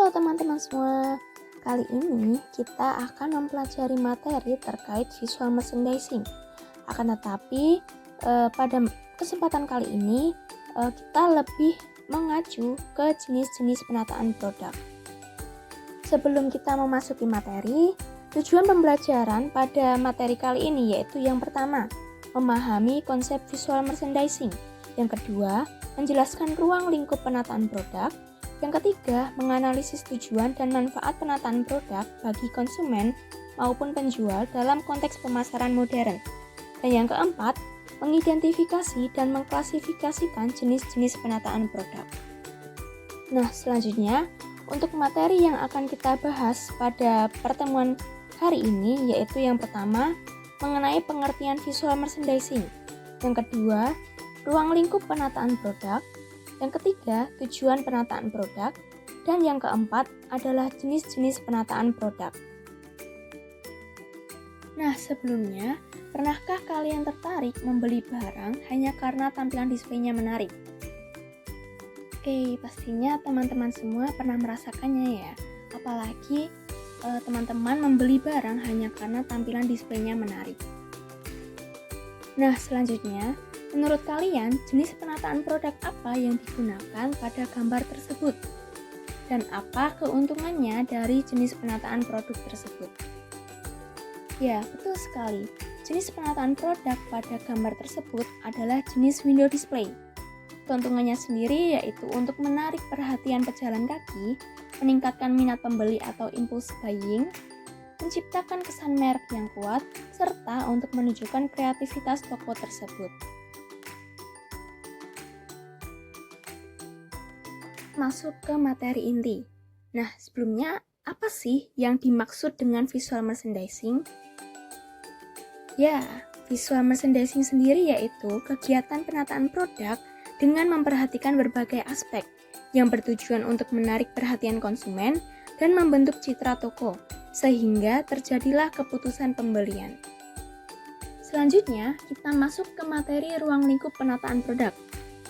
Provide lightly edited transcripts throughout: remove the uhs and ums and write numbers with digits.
Halo teman-teman semua, kali ini kita akan mempelajari materi terkait visual merchandising. Akan tetapi pada kesempatan kali ini kita lebih mengacu ke jenis-jenis penataan produk. Sebelum kita memasuki materi, tujuan pembelajaran pada materi kali ini yaitu yang pertama, memahami konsep visual merchandising. Yang kedua, menjelaskan ruang lingkup penataan produk. Yang ketiga, menganalisis tujuan dan manfaat penataan produk bagi konsumen maupun penjual dalam konteks pemasaran modern. Dan yang keempat, mengidentifikasi dan mengklasifikasikan jenis-jenis penataan produk. Nah, selanjutnya, untuk materi yang akan kita bahas pada pertemuan hari ini, yaitu yang pertama, mengenai pengertian visual merchandising. Yang kedua, ruang lingkup penataan produk. Yang ketiga, tujuan penataan produk. Dan yang keempat adalah jenis-jenis penataan produk. Nah, sebelumnya, pernahkah kalian tertarik membeli barang hanya karena tampilan displaynya menarik? Oke, pastinya teman-teman semua pernah merasakannya ya. Apalagi teman-teman membeli barang hanya karena tampilan displaynya menarik. Nah, selanjutnya, menurut kalian, jenis penataan produk apa yang digunakan pada gambar tersebut? Dan apa keuntungannya dari jenis penataan produk tersebut? Ya, betul sekali. Jenis penataan produk pada gambar tersebut adalah jenis window display. Keuntungannya sendiri yaitu untuk menarik perhatian pejalan kaki, meningkatkan minat pembeli atau impulse buying, menciptakan kesan merek yang kuat, serta untuk menunjukkan kreativitas toko tersebut. Masuk ke materi inti. Nah, sebelumnya apa sih yang dimaksud dengan visual merchandising? Ya, visual merchandising sendiri yaitu kegiatan penataan produk dengan memperhatikan berbagai aspek yang bertujuan untuk menarik perhatian konsumen dan membentuk citra toko, sehingga terjadilah keputusan pembelian. Selanjutnya, kita masuk ke materi ruang lingkup penataan produk.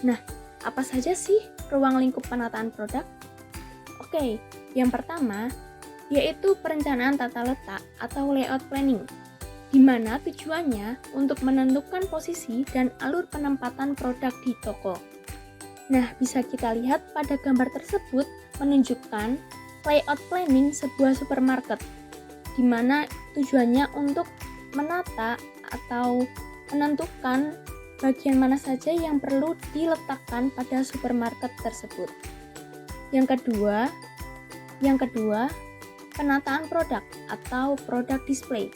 Nah, apa saja sih ruang lingkup penataan produk? Oke, yang pertama yaitu perencanaan tata letak atau layout planning, di mana tujuannya untuk menentukan posisi dan alur penempatan produk di toko. Nah, bisa kita lihat pada gambar tersebut menunjukkan layout planning sebuah supermarket, di mana tujuannya untuk menata atau menentukan bagian mana saja yang perlu diletakkan pada supermarket tersebut. Yang kedua, penataan produk atau product display,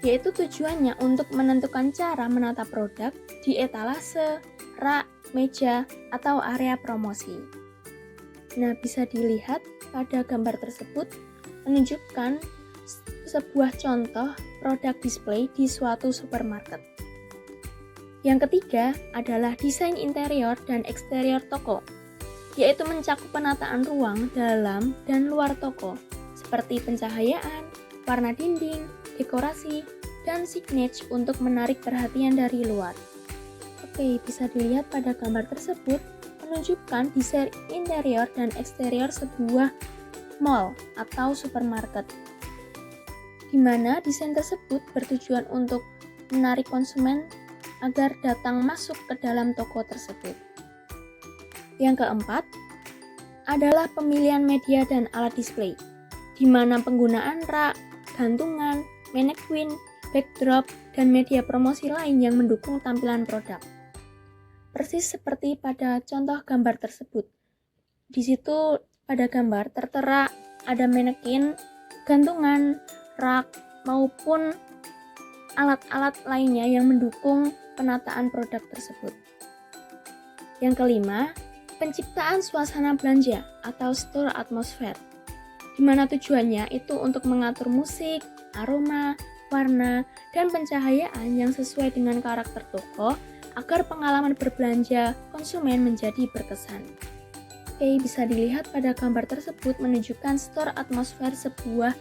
yaitu tujuannya untuk menentukan cara menata produk di etalase, rak, meja, atau area promosi. Nah, bisa dilihat pada gambar tersebut menunjukkan sebuah contoh produk display di suatu supermarket. Yang ketiga adalah desain interior dan eksterior toko, yaitu mencakup penataan ruang dalam dan luar toko, seperti pencahayaan, warna dinding, dekorasi, dan signage untuk menarik perhatian dari luar. Oke, bisa dilihat pada gambar tersebut menunjukkan desain interior dan eksterior sebuah mall atau supermarket, di mana desain tersebut bertujuan untuk menarik konsumen agar datang masuk ke dalam toko tersebut. Yang keempat adalah pemilihan media dan alat display, di mana penggunaan rak, gantungan, mannequin, backdrop, dan media promosi lain yang mendukung tampilan produk. Persis seperti pada contoh gambar tersebut. Di situ pada gambar tertera ada mannequin, gantungan, rak, maupun alat-alat lainnya yang mendukung penataan produk tersebut. Yang kelima, penciptaan suasana belanja atau store atmosphere, di mana tujuannya itu untuk mengatur musik, aroma, warna, dan pencahayaan yang sesuai dengan karakter toko agar pengalaman berbelanja konsumen menjadi berkesan. Oke, bisa dilihat pada gambar tersebut menunjukkan store atmosphere sebuah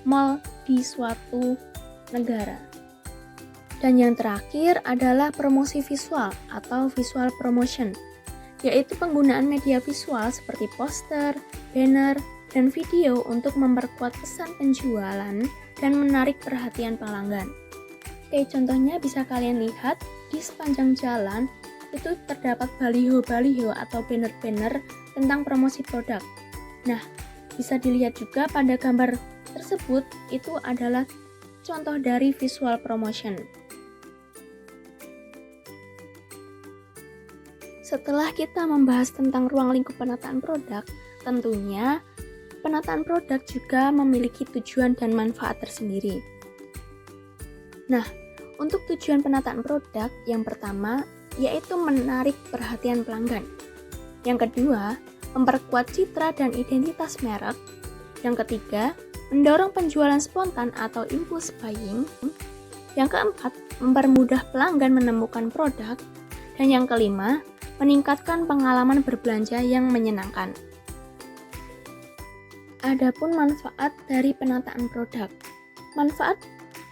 mall di suatu negara. Dan yang terakhir adalah promosi visual atau visual promotion, yaitu penggunaan media visual seperti poster, banner, dan video untuk memperkuat pesan penjualan dan menarik perhatian pelanggan. Oke, contohnya bisa kalian lihat di sepanjang jalan itu terdapat baliho-baliho atau banner-banner tentang promosi produk. Nah, bisa dilihat juga pada gambar tersebut itu adalah contoh dari visual promotion. Setelah kita membahas tentang ruang lingkup penataan produk, tentunya penataan produk juga memiliki tujuan dan manfaat tersendiri. Nah, untuk tujuan penataan produk, yang pertama yaitu menarik perhatian pelanggan. Yang kedua, memperkuat citra dan identitas merek. Yang ketiga, mendorong penjualan spontan atau impulse buying. Yang keempat, mempermudah pelanggan menemukan produk. Dan yang kelima, meningkatkan pengalaman berbelanja yang menyenangkan. Adapun manfaat dari penataan produk. Manfaat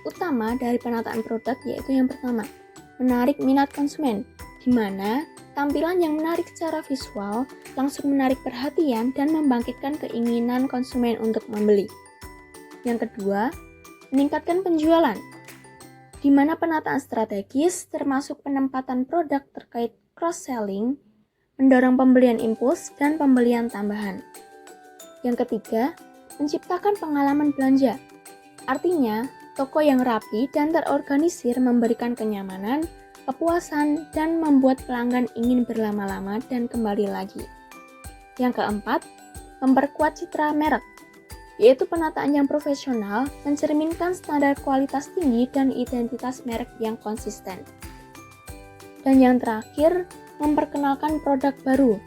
utama dari penataan produk yaitu yang pertama, menarik minat konsumen, di mana tampilan yang menarik secara visual langsung menarik perhatian dan membangkitkan keinginan konsumen untuk membeli. Yang kedua, meningkatkan penjualan, di mana penataan strategis termasuk penempatan produk terkait cross-selling, mendorong pembelian impuls dan pembelian tambahan. Yang ketiga, menciptakan pengalaman belanja. Artinya, toko yang rapi dan terorganisir memberikan kenyamanan, kepuasan, dan membuat pelanggan ingin berlama-lama dan kembali lagi. Yang keempat, memperkuat citra merek, yaitu penataan yang profesional mencerminkan standar kualitas tinggi dan identitas merek yang konsisten. Dan yang terakhir, memperkenalkan produk baru,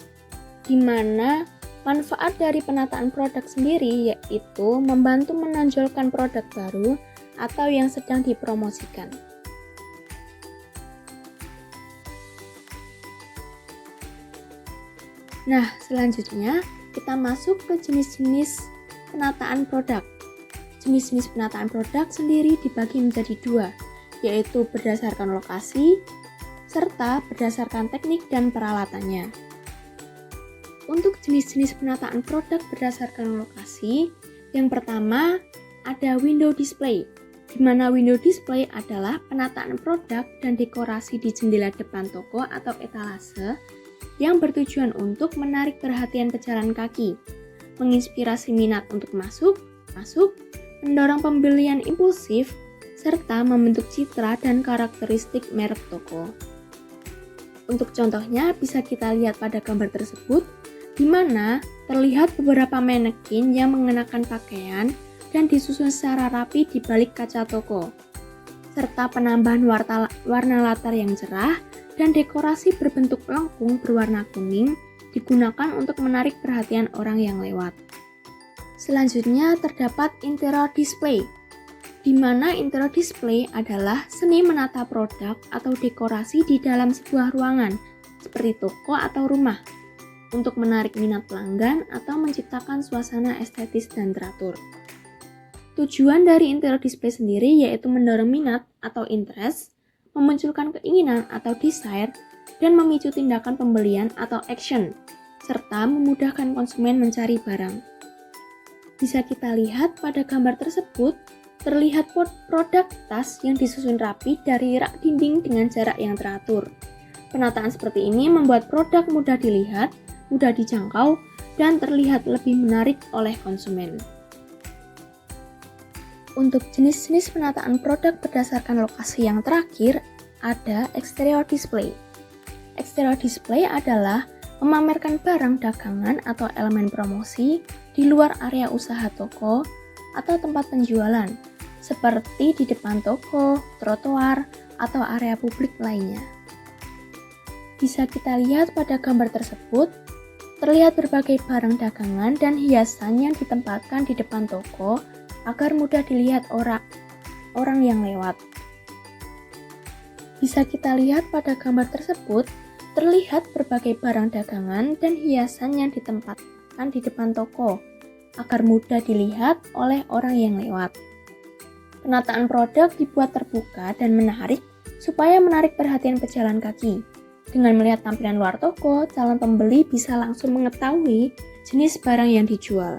di mana manfaat dari penataan produk sendiri yaitu membantu menonjolkan produk baru atau yang sedang dipromosikan. Nah, selanjutnya kita masuk ke jenis-jenis penataan produk. Jenis-jenis penataan produk sendiri dibagi menjadi dua, yaitu berdasarkan lokasi serta berdasarkan teknik dan peralatannya. Untuk jenis-jenis penataan produk berdasarkan lokasi, yang pertama ada window display, di mana window display adalah penataan produk dan dekorasi di jendela depan toko atau etalase yang bertujuan untuk menarik perhatian pejalan kaki, menginspirasi minat untuk masuk, mendorong pembelian impulsif, serta membentuk citra dan karakteristik merek toko. Untuk contohnya bisa kita lihat pada gambar tersebut, di mana terlihat beberapa manekin yang mengenakan pakaian dan disusun secara rapi di balik kaca toko, serta penambahan warna latar yang cerah dan dekorasi berbentuk lengkung berwarna kuning digunakan untuk menarik perhatian orang yang lewat. Selanjutnya terdapat interior display, di mana interior display adalah seni menata produk atau dekorasi di dalam sebuah ruangan, seperti toko atau rumah, untuk menarik minat pelanggan atau menciptakan suasana estetis dan teratur. Tujuan dari interior display sendiri yaitu mendorong minat atau interest, memunculkan keinginan atau desire, dan memicu tindakan pembelian atau action, serta memudahkan konsumen mencari barang. Bisa kita lihat pada gambar tersebut, terlihat produk tas yang disusun rapi dari rak dinding dengan jarak yang teratur. Penataan seperti ini membuat produk mudah dilihat, mudah dijangkau, dan terlihat lebih menarik oleh konsumen. Untuk jenis-jenis penataan produk berdasarkan lokasi yang terakhir, ada exterior display. Exterior display adalah memamerkan barang dagangan atau elemen promosi di luar area usaha toko atau tempat penjualan, seperti di depan toko, trotoar, atau area publik lainnya. Bisa kita lihat pada gambar tersebut, terlihat berbagai barang dagangan dan hiasan yang ditempatkan di depan toko agar mudah dilihat orang yang lewat. Bisa kita lihat pada gambar tersebut, terlihat berbagai barang dagangan dan hiasan yang ditempatkan di depan toko agar mudah dilihat oleh orang yang lewat. Penataan produk dibuat terbuka dan menarik supaya menarik perhatian pejalan kaki. Dengan melihat tampilan luar toko, calon pembeli bisa langsung mengetahui jenis barang yang dijual.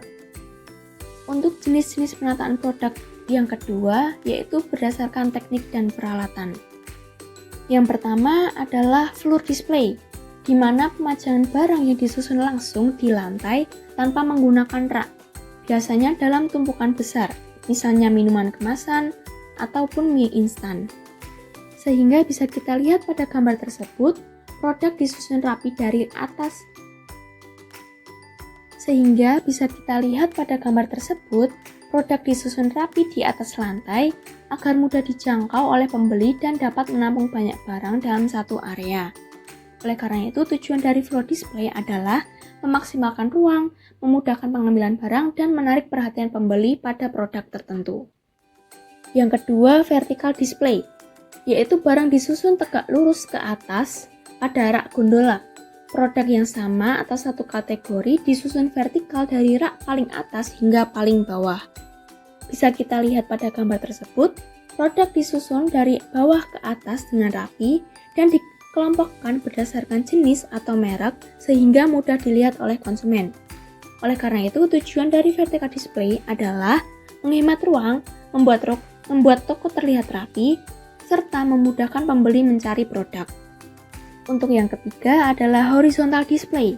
Untuk jenis-jenis penataan produk yang kedua, yaitu berdasarkan teknik dan peralatan. Yang pertama adalah floor display, di mana pemajangan barang yang disusun langsung di lantai tanpa menggunakan rak, biasanya dalam tumpukan besar, misalnya minuman kemasan ataupun mie instan. Sehingga bisa kita lihat pada gambar tersebut, produk disusun rapi dari atas. Sehingga bisa kita lihat pada gambar tersebut, produk disusun rapi di atas lantai agar mudah dijangkau oleh pembeli dan dapat menampung banyak barang dalam satu area. Oleh karena itu, tujuan dari floor display adalah memaksimalkan ruang, memudahkan pengambilan barang, dan menarik perhatian pembeli pada produk tertentu. Yang kedua, vertical display, yaitu barang disusun tegak lurus ke atas pada rak gondola. Produk yang sama atau satu kategori disusun vertikal dari rak paling atas hingga paling bawah. Bisa kita lihat pada gambar tersebut, produk disusun dari bawah ke atas dengan rapi dan dikelompokkan berdasarkan jenis atau merek sehingga mudah dilihat oleh konsumen. Oleh karena itu, tujuan dari vertical display adalah menghemat ruang, membuat toko terlihat rapi, serta memudahkan pembeli mencari produk. Untuk yang ketiga adalah horizontal display,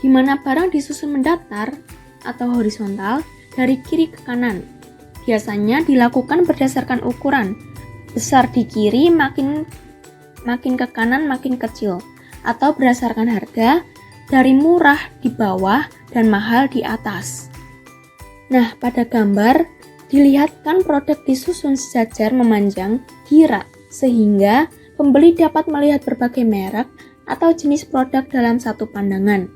di mana barang disusun mendatar atau horizontal dari kiri ke kanan. Biasanya dilakukan berdasarkan ukuran, besar di kiri makin ke kanan makin kecil, atau berdasarkan harga dari murah di bawah dan mahal di atas. Nah, pada gambar dilihatkan produk disusun sejajar memanjang di rak, sehingga pembeli dapat melihat berbagai merek atau jenis produk dalam satu pandangan.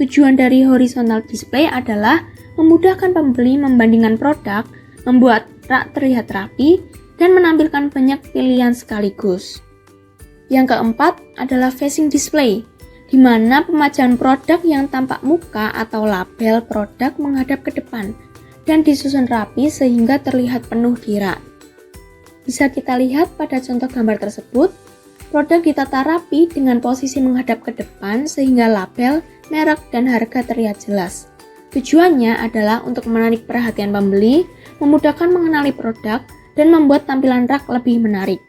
Tujuan dari horizontal display adalah memudahkan pembeli membandingkan produk, membuat rak terlihat rapi, dan menampilkan banyak pilihan sekaligus. Yang keempat adalah facing display, di mana pemajangan produk yang tampak muka atau label produk menghadap ke depan dan disusun rapi sehingga terlihat penuh di rak. Bisa kita lihat pada contoh gambar tersebut, produk ditata rapi dengan posisi menghadap ke depan sehingga label, merek, dan harga terlihat jelas. Tujuannya adalah untuk menarik perhatian pembeli, memudahkan mengenali produk, dan membuat tampilan rak lebih menarik.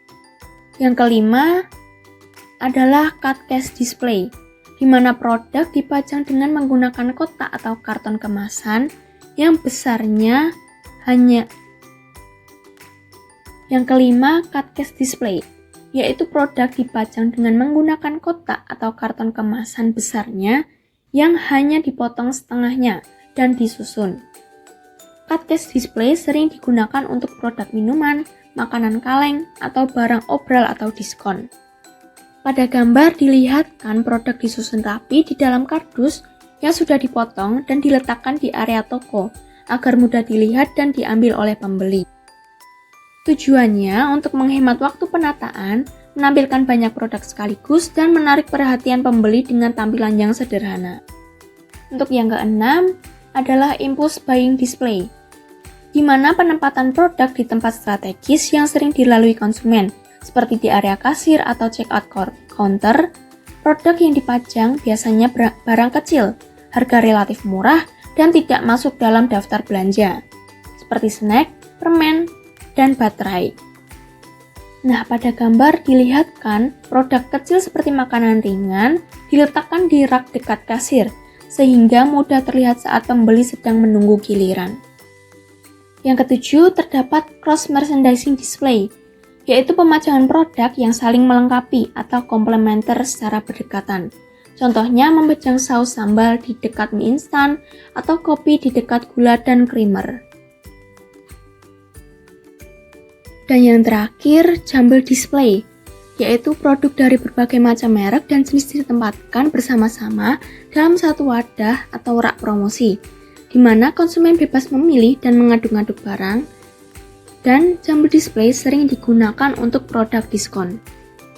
Yang kelima adalah cut case display, di mana produk dipajang dengan menggunakan kotak atau karton kemasan yang besarnya hanya. Yang kelima, cut case display, yaitu produk dipajang dengan menggunakan kotak atau karton kemasan besarnya yang hanya dipotong setengahnya dan disusun. Cut case display sering digunakan untuk produk minuman, makanan kaleng, atau barang obral atau diskon. Pada gambar dilihatkan produk disusun rapi di dalam kardus yang sudah dipotong dan diletakkan di area toko agar mudah dilihat dan diambil oleh pembeli. Tujuannya untuk menghemat waktu penataan, menampilkan banyak produk sekaligus, dan menarik perhatian pembeli dengan tampilan yang sederhana. Untuk yang keenam adalah impulse buying display, di mana penempatan produk di tempat strategis yang sering dilalui konsumen, seperti di area kasir atau check-out counter. Produk yang dipajang biasanya barang kecil, harga relatif murah, dan tidak masuk dalam daftar belanja, seperti snack, permen, dan baterai. Nah, pada gambar dilihatkan produk kecil seperti makanan ringan diletakkan di rak dekat kasir, sehingga mudah terlihat saat pembeli sedang menunggu giliran. Yang ketujuh, terdapat cross merchandising display, yaitu pemajangan produk yang saling melengkapi atau komplementer secara berdekatan. Contohnya memajang saus sambal di dekat mie instan atau kopi di dekat gula dan creamer. Dan yang terakhir, jumble display, yaitu produk dari berbagai macam merek dan jenis ditempatkan bersama-sama dalam satu wadah atau rak promosi, di mana konsumen bebas memilih dan mengaduk-aduk barang, dan jumble display sering digunakan untuk produk diskon.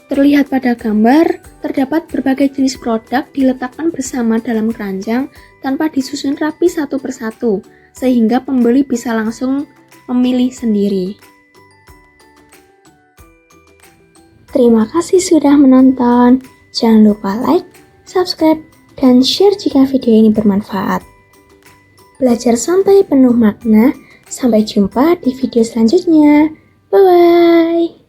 Terlihat pada gambar, terdapat berbagai jenis produk diletakkan bersama dalam keranjang tanpa disusun rapi satu persatu, sehingga pembeli bisa langsung memilih sendiri. Terima kasih sudah menonton. Jangan lupa like, subscribe, dan share jika video ini bermanfaat. belajar santai penuh makna. Sampai jumpa di video selanjutnya. Bye-bye.